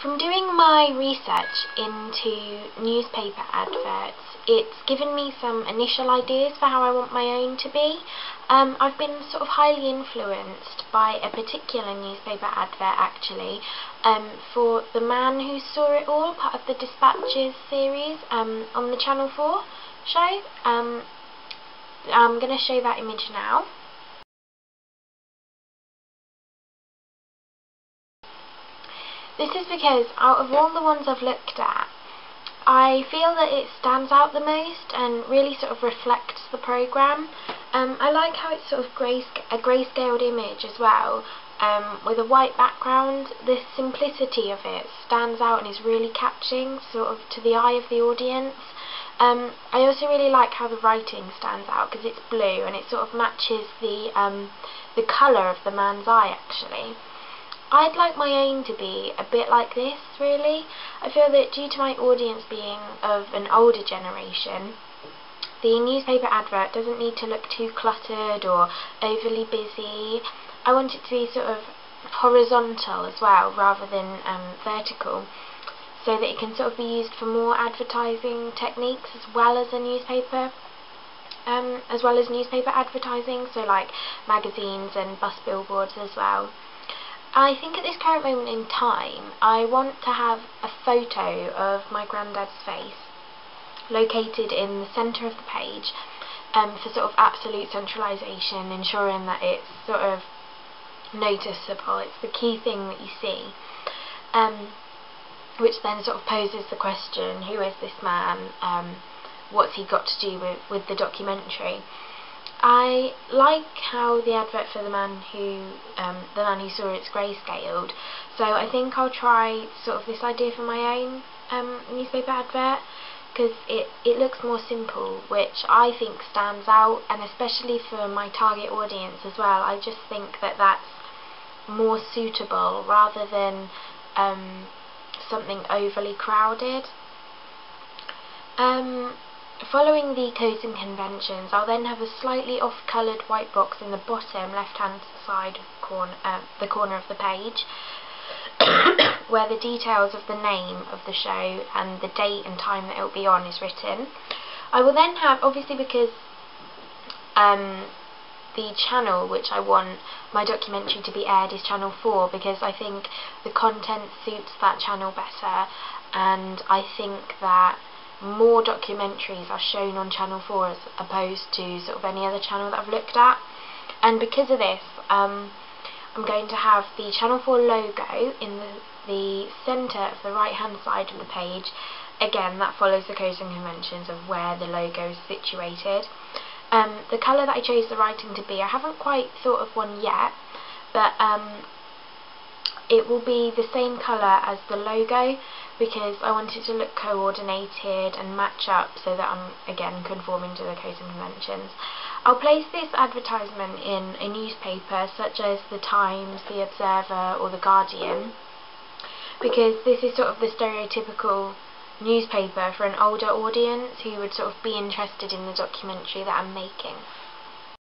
From doing my research into newspaper adverts, it's given me some initial ideas for how I want my own to be. I've been sort of highly influenced by a particular newspaper advert actually, for The Man Who Saw It All, part of the Dispatches series on the Channel 4 show. I'm going to show that image now. This is because out of all the ones I've looked at, I feel that it stands out the most and really sort of reflects the programme. I like how it's sort of a grayscaled image as well, with a white background. The simplicity of it stands out and is really catching sort of to the eye of the audience. I also really like how the writing stands out because it's blue and it sort of matches the colour of the man's eye actually. I'd like my own to be a bit like this, really. I feel that due to my audience being of an older generation, the newspaper advert doesn't need to look too cluttered or overly busy. I want it to be sort of horizontal as well, rather than vertical, so that it can sort of be used for more advertising techniques as well as newspaper advertising, so like magazines and bus billboards as well. I think at this current moment in time, I want to have a photo of my granddad's face located in the centre of the page, for sort of absolute centralisation, ensuring that it's sort of noticeable. It's the key thing that you see, which then sort of poses the question, who is this man, what's he got to do with the documentary. I like how the advert for The Man Who Saw It's grayscaled, so I think I'll try sort of this idea for my own newspaper advert, because it looks more simple, which I think stands out, and especially for my target audience as well. I just think that that's more suitable rather than something overly crowded. Following the codes and conventions, I'll then have a slightly off-coloured white box in the bottom left-hand side of the corner of the page, where the details of the name of the show and the date and time that it will be on is written. I will then have, obviously because the channel which I want my documentary to be aired is Channel 4, because I think the content suits that channel better, and I think that more documentaries are shown on Channel 4 as opposed to sort of any other channel that I've looked at. And because of this, I'm going to have the Channel 4 logo in the centre of the right hand side of the page. Again, that follows the codes and conventions of where the logo is situated. The colour that I chose the writing to be, I haven't quite thought of one yet, but it will be the same colour as the logo, because I want it to look coordinated and match up so that I'm, again, conforming to the codes and conventions. I'll place this advertisement in a newspaper such as The Times, The Observer or The Guardian, because this is sort of the stereotypical newspaper for an older audience who would sort of be interested in the documentary that I'm making.